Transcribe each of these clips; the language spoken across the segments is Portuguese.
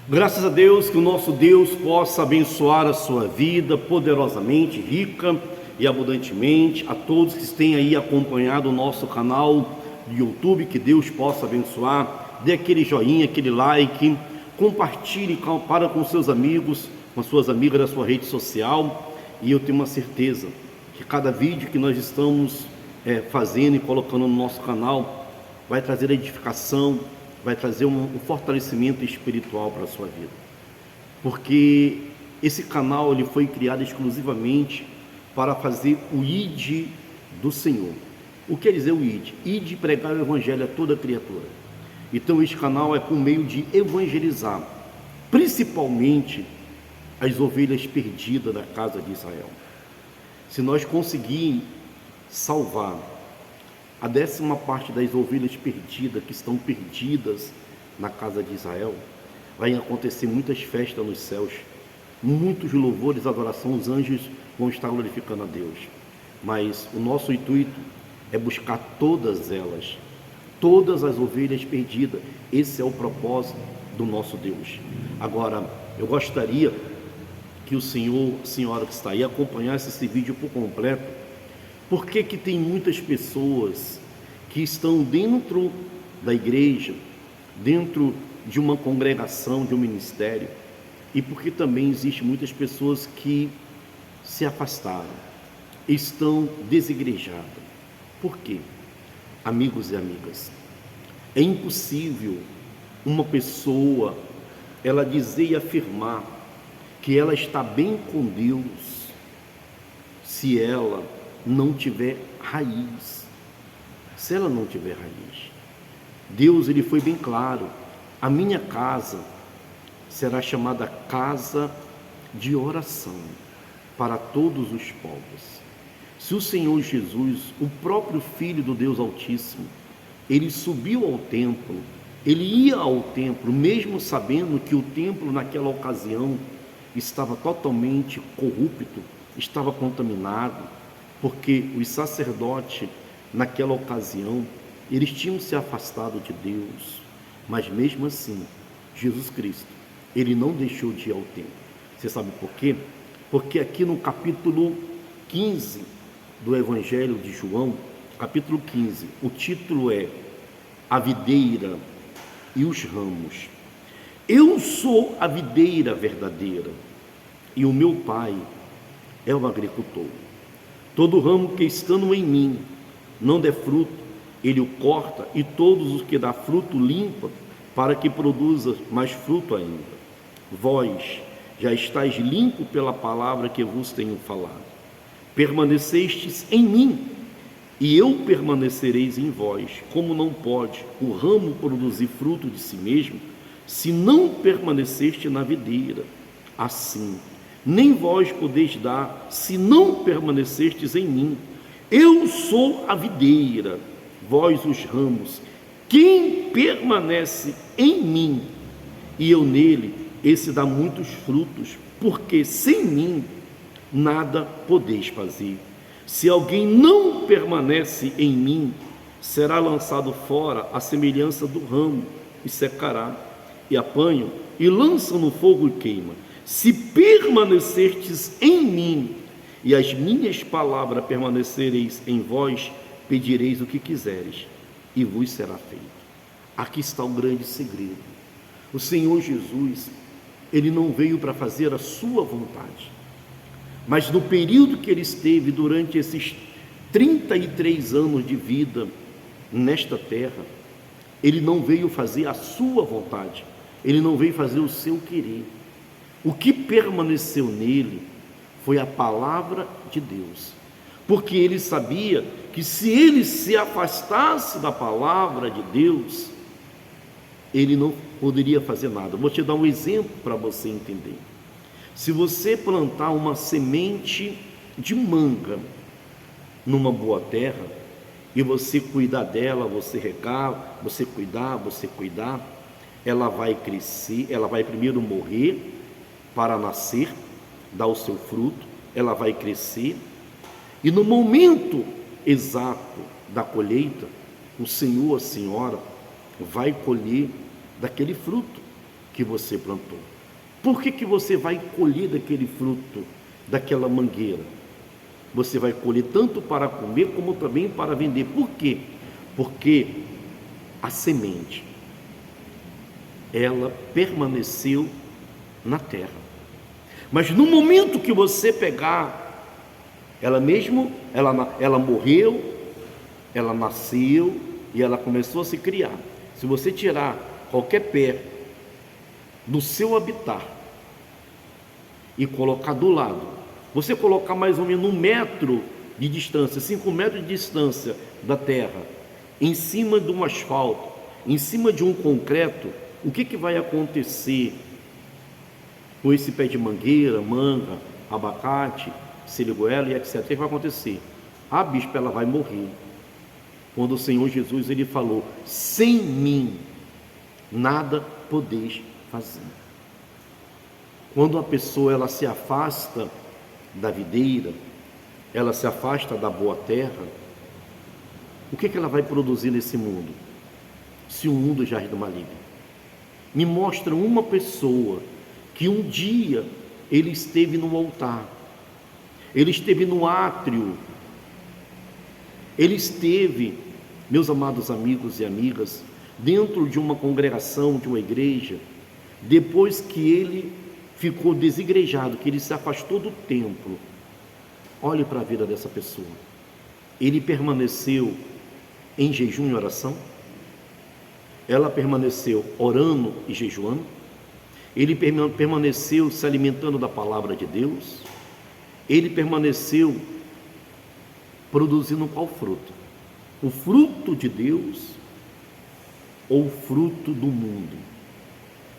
Graças a Deus, que o nosso Deus possa abençoar a sua vida poderosamente, rica e abundantemente. A todos que têm aí acompanhado o nosso canal do YouTube, que Deus possa abençoar. Dê aquele joinha, aquele like, compartilhe para com seus amigos, com as suas amigas da sua rede social. E eu tenho uma certeza que cada vídeo que nós estamos fazendo e colocando no nosso canal vai trazer edificação, vai trazer um fortalecimento espiritual para a sua vida, porque esse canal ele foi criado exclusivamente para fazer o ID do Senhor. O que quer dizer o ID? ID, pregar o evangelho a toda criatura. Então esse canal é por meio de evangelizar, principalmente as ovelhas perdidas da casa de Israel. Se nós conseguirmos salvar a 10ª parte das ovelhas perdidas, que estão perdidas na casa de Israel, vai acontecer muitas festas nos céus, muitos louvores, adoração, os anjos vão estar glorificando a Deus. Mas o nosso intuito é buscar todas elas, todas as ovelhas perdidas. Esse é o propósito do nosso Deus. Agora, eu gostaria que o senhor, a senhora que está aí, acompanhasse esse vídeo por completo. Por que tem muitas pessoas que estão dentro da igreja, dentro de uma congregação, de um ministério, e porque também existem muitas pessoas que se afastaram, estão desigrejadas? Por quê? Amigos e amigas, é impossível uma pessoa ela dizer e afirmar que ela está bem com Deus se ela não tiver raiz. Se ela não tiver raiz, Deus ele foi bem claro: a minha casa será chamada casa de oração para todos os povos. Se o Senhor Jesus, o próprio Filho do Deus Altíssimo, ele subiu ao templo, ele ia ao templo, mesmo sabendo que o templo naquela ocasião estava totalmente corrupto, estava contaminado, porque os sacerdotes naquela ocasião eles tinham se afastado de Deus, mas mesmo assim Jesus Cristo ele não deixou de ir ao templo. Você sabe por quê? Porque aqui no capítulo 15 do Evangelho de João, capítulo 15, o título é A Videira e os Ramos. Eu sou a videira verdadeira e o meu pai é o agricultor. Todo ramo que estando em mim não der fruto, ele o corta, e todos os que dá fruto limpa, para que produza mais fruto ainda. Vós já estáis limpo pela palavra que vos tenho falado. Permanecestes em mim, e eu permanecereis em vós. Como não pode o ramo produzir fruto de si mesmo, se não permaneceste na videira, assim nem vós podeis dar, se não permanecestes em mim. Eu sou a videira, vós os ramos. Quem permanece em mim e eu nele, esse dá muitos frutos, porque sem mim nada podeis fazer. Se alguém não permanece em mim, será lançado fora à semelhança do ramo, e secará, e apanham, e lançam no fogo e queima. Se permanecerdes em mim, e as minhas palavras permanecereis em vós, pedireis o que quiseres, e vos será feito. Aqui está o grande segredo. O Senhor Jesus, ele não veio para fazer a sua vontade, mas no período que ele esteve, durante esses 33 anos de vida nesta terra, ele não veio fazer a sua vontade, ele não veio fazer o seu querer. O que permaneceu nele foi a palavra de Deus, porque ele sabia que se ele se afastasse da palavra de Deus, ele não poderia fazer nada. Vou te dar um exemplo para você entender. Se você plantar uma semente de manga numa boa terra, e você cuidar dela, você regar, você cuidar, ela vai crescer, ela vai primeiro morrer para nascer, dar o seu fruto, ela vai crescer, e no momento exato da colheita, o Senhor, a Senhora, vai colher daquele fruto que você plantou? Por que você vai colher daquele fruto, daquela mangueira? Você vai colher tanto para comer como também para vender. Por quê? Porque a semente, ela permaneceu na terra. Mas no momento que você pegar, ela morreu, ela nasceu e ela começou a se criar. Se você tirar qualquer pé do seu habitat e colocar do lado, você colocar mais ou menos 1 metro de distância, 5 metros de distância da terra, em cima de um asfalto, em cima de um concreto, o que vai acontecer com esse pé de mangueira, manga, abacate, siriguela e etc? O que vai acontecer? A bispa, ela vai morrer. Quando o Senhor Jesus, ele falou: sem mim nada podeis fazer. Quando a pessoa, ela se afasta da videira, ela se afasta da boa terra, o que ela vai produzir nesse mundo? Se o mundo jaz do maligno. Me mostra uma pessoa que um dia ele esteve no altar, ele esteve no átrio, ele esteve, meus amados amigos e amigas, dentro de uma congregação, de uma igreja, depois que ele ficou desigrejado, que ele se afastou do templo. Olhe para a vida dessa pessoa. Ele permaneceu em jejum e oração? Ela permaneceu orando e jejuando? Ele permaneceu se alimentando da palavra de Deus? Ele permaneceu produzindo qual fruto? O fruto de Deus ou o fruto do mundo?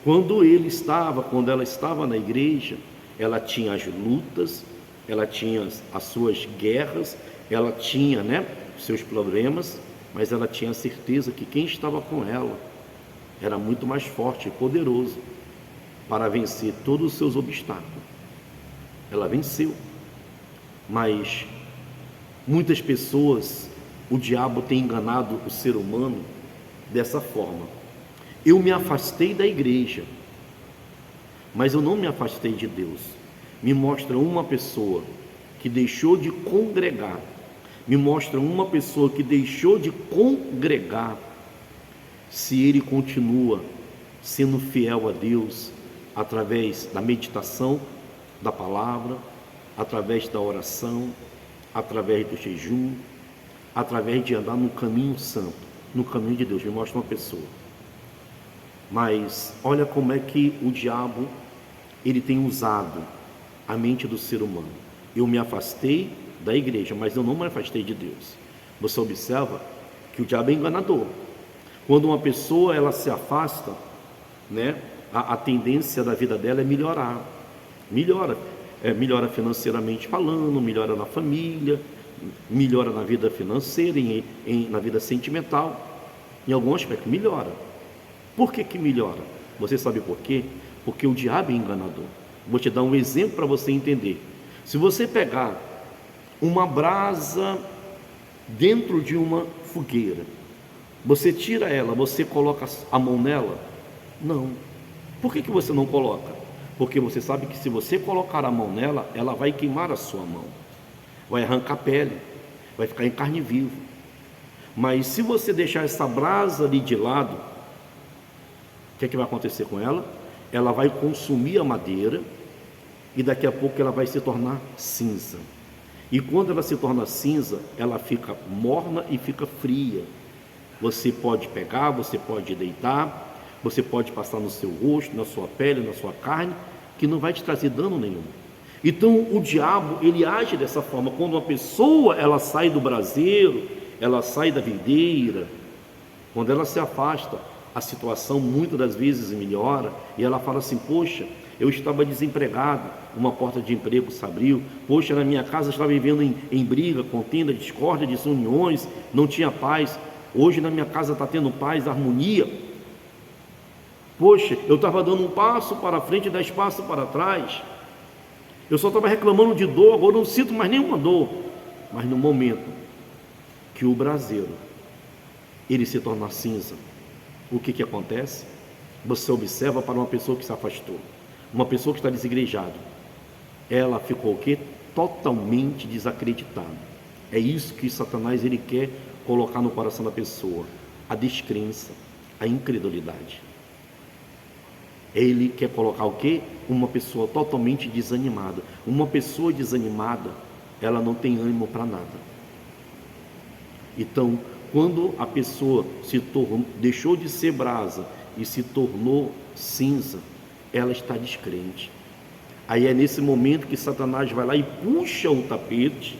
Quando ela estava na igreja, ela tinha as lutas, ela tinha as suas guerras, ela tinha, seus problemas, mas ela tinha a certeza que quem estava com ela era muito mais forte e poderoso para vencer todos os seus obstáculos. Ela venceu. Mas muitas pessoas, o diabo tem enganado o ser humano dessa forma. Eu me afastei da igreja, mas eu não me afastei de Deus. Me mostra uma pessoa que deixou de congregar, me mostra uma pessoa que deixou de congregar, se ele continua sendo fiel a Deus através da meditação da palavra, através da oração, através do jejum, através de andar no caminho santo, no caminho de Deus. Me mostra uma pessoa. Mas olha como é que o diabo, ele tem usado a mente do ser humano. Eu me afastei da igreja, mas eu não me afastei de Deus. Você observa que o diabo é enganador. Quando uma pessoa, ela se afasta, a tendência da vida dela é melhorar. Melhora financeiramente falando, melhora na família, melhora na vida financeira, na vida sentimental, em algum aspecto melhora. Por que melhora? Você sabe por quê? Porque o diabo é enganador. Vou te dar um exemplo para você entender. Se você pegar uma brasa dentro de uma fogueira, você tira ela, você coloca a mão nela? Não. Por que você não coloca? Porque você sabe que se você colocar a mão nela, ela vai queimar a sua mão, vai arrancar a pele, vai ficar em carne viva. Mas se você deixar essa brasa ali de lado, o que vai acontecer com ela? Ela vai consumir a madeira e daqui a pouco ela vai se tornar cinza. E quando ela se torna cinza, ela fica morna e fica fria. Você pode pegar, você pode deitar, você pode passar no seu rosto, na sua pele, na sua carne, que não vai te trazer dano nenhum. Então o diabo, ele age dessa forma. Quando uma pessoa, ela sai do braseiro, ela sai da videira, quando ela se afasta, a situação muitas das vezes melhora, e ela fala assim: poxa, eu estava desempregado, uma porta de emprego se abriu. Poxa, na minha casa eu estava vivendo em briga, contenda, discórdia, desuniões, não tinha paz. Hoje na minha casa está tendo paz, harmonia. Poxa, eu estava dando um passo para frente e 10 passos para trás. Eu só estava reclamando de dor, agora não sinto mais nenhuma dor. Mas no momento que o braseiro, ele se torna cinza, o que acontece? Você observa para uma pessoa que se afastou, uma pessoa que está desigrejada, ela ficou o quê? Totalmente desacreditada. É isso que Satanás ele quer colocar no coração da pessoa, a descrença, a incredulidade. Ele quer colocar o quê? Uma pessoa totalmente desanimada. Uma pessoa desanimada, ela não tem ânimo para nada. Então, quando a pessoa deixou de ser brasa e se tornou cinza, ela está descrente. Aí é nesse momento que Satanás vai lá e puxa o tapete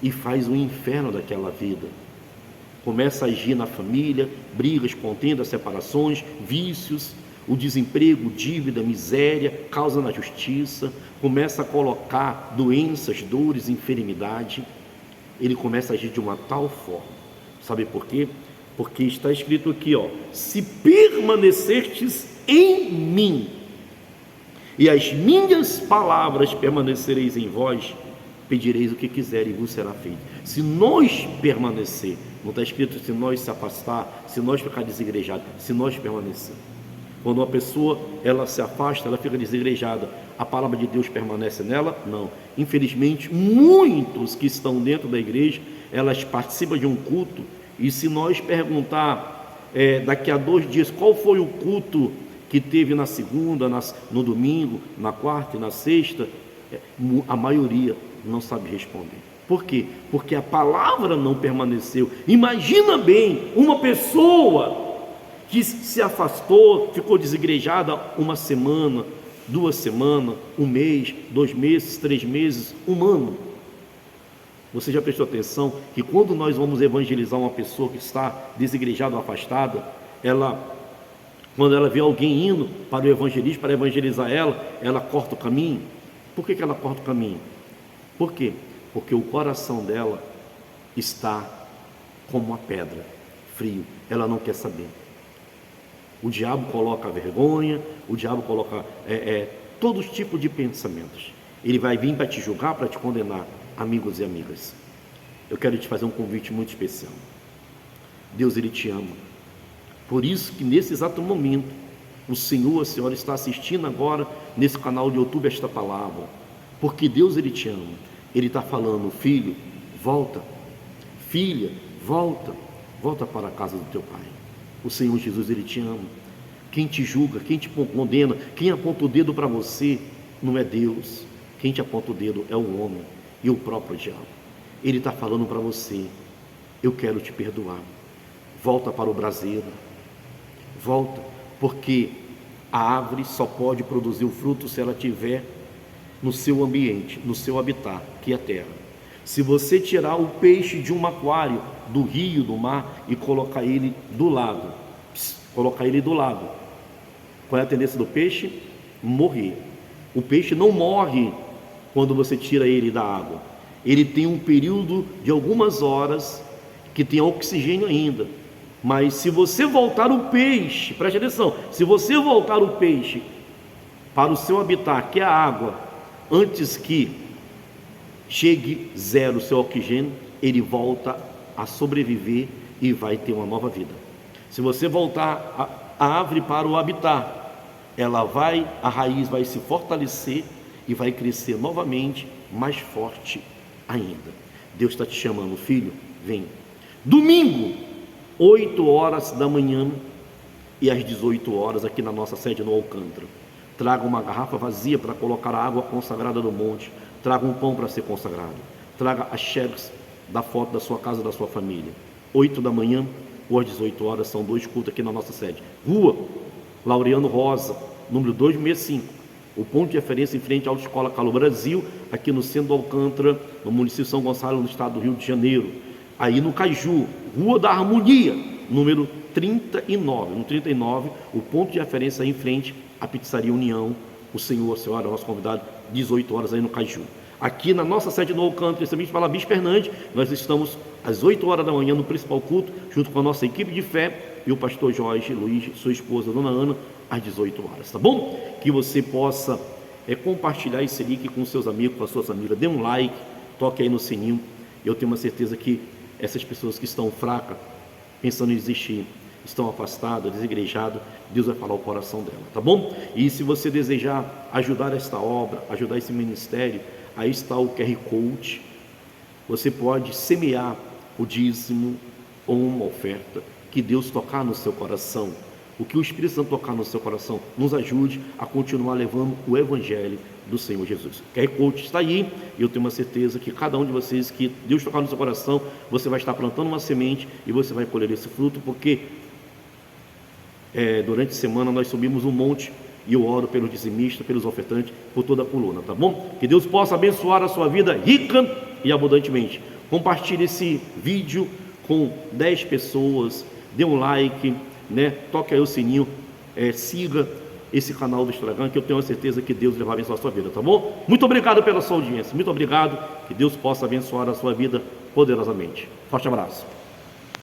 e faz o inferno daquela vida. Começa a agir na família, brigas, contendas, separações, vícios, o desemprego, dívida, miséria, causa na justiça, começa a colocar doenças, dores, enfermidade. Ele começa a agir de uma tal forma. Sabe por quê? Porque está escrito aqui, se permanecestes em mim, e as minhas palavras permanecereis em vós, pedireis o que quiser e vos será feito. Se nós permanecer, não está escrito se nós se afastar, se nós ficar desigrejados, se nós permanecer. Quando uma pessoa ela se afasta, ela fica desigrejada, a palavra de Deus permanece nela? Não. Infelizmente, muitos que estão dentro da igreja, elas participam de um culto, e se nós perguntar daqui a 2 dias qual foi o culto que teve na segunda, no domingo, na quarta e na sexta, a maioria não sabe responder. Por quê? Porque a palavra não permaneceu. Imagina bem, uma pessoa que se afastou, ficou desigrejada 1 semana, 2 semanas, 1 mês, 2 meses, 3 meses, 1 ano. Você já prestou atenção que quando nós vamos evangelizar uma pessoa que está desigrejada ou afastada, quando ela vê alguém indo para o evangelismo, para evangelizar ela corta o caminho? Por que ela corta o caminho? Por quê? Porque o coração dela está como uma pedra, frio, ela não quer saber. O diabo coloca a vergonha, o diabo coloca todos os tipos de pensamentos. Ele vai vir para te julgar, para te condenar, amigos e amigas. Eu quero te fazer um convite muito especial. Deus, Ele te ama. Por isso que nesse exato momento, o Senhor, a Senhora está assistindo agora, nesse canal de YouTube, esta palavra. Porque Deus, Ele te ama. Ele está falando, filho, volta. Filha, volta. Volta para a casa do teu Pai. O Senhor Jesus, Ele te ama. Quem te julga, quem te condena, quem aponta o dedo para você, não é Deus. Quem te aponta o dedo é o homem e o próprio diabo. Ele está falando para você, eu quero te perdoar. Volta para o braseiro. Volta, porque a árvore só pode produzir o fruto se ela estiver no seu ambiente, no seu habitat, que é a terra. Se você tirar o peixe de um aquário, do rio, do mar, e colocar ele do lado, qual é a tendência do peixe? Morrer. O peixe não morre quando você tira ele da água. Ele tem um período de algumas horas que tem oxigênio ainda. Mas se você voltar o peixe, preste atenção, se você voltar o peixe para o seu habitat, que é a água, antes que chegue zero o seu oxigênio, ele volta a sobreviver e vai ter uma nova vida. Se você voltar a árvore para o habitat, a raiz vai se fortalecer e vai crescer novamente, mais forte ainda. Deus está te chamando, filho, vem. Domingo, 8 horas da manhã e às 18 horas, aqui na nossa sede no Alcântara. Traga uma garrafa vazia para colocar a água consagrada do monte. Traga um pão para ser consagrado. Traga as xerox da foto da sua casa, da sua família. 8 da manhã ou às 18 horas, são 2 cultos aqui na nossa sede. Rua Laureano Rosa, número 265. O ponto de referência em frente à Autoescola Calo Brasil, aqui no centro do Alcântara, no município de São Gonçalo, no estado do Rio de Janeiro. Aí no Caju, Rua da Harmonia, número 39. No 39, o ponto de referência aí em frente à Pizzaria União. O senhor, a senhora, o nosso convidado, 18 horas aí no Caju. Aqui na nossa sede no Alcântara, também para Bispo Fernandes, nós estamos às 8 horas da manhã no principal culto, junto com a nossa equipe de fé e o pastor Jorge Luiz, sua esposa, dona Ana, às 18 horas, tá bom? Que você possa compartilhar esse link com seus amigos, com as suas amigas, dê um like, toque aí no sininho. Eu tenho uma certeza que essas pessoas que estão fracas, pensando em desistir, estão afastadas, desigrejadas, Deus vai falar o coração dela, tá bom? E se você desejar ajudar esta obra, ajudar esse ministério, aí está o QR Code. Você pode semear o dízimo ou uma oferta que Deus tocar no seu coração. O que o Espírito Santo tocar no seu coração nos ajude a continuar levando o Evangelho do Senhor Jesus. O QR Code está aí, e eu tenho uma certeza que cada um de vocês, que Deus tocar no seu coração, você vai estar plantando uma semente e você vai colher esse fruto, porque durante a semana nós subimos um monte e eu oro pelos dizimistas, pelos ofertantes, por toda a coluna, tá bom? Que Deus possa abençoar a sua vida rica e abundantemente. Compartilhe esse vídeo com 10 pessoas, dê um like, né? Toque aí o sininho, siga esse canal do Instagram, que eu tenho a certeza que Deus vai abençoar a sua vida, tá bom? Muito obrigado pela sua audiência, muito obrigado, que Deus possa abençoar a sua vida poderosamente. Forte abraço.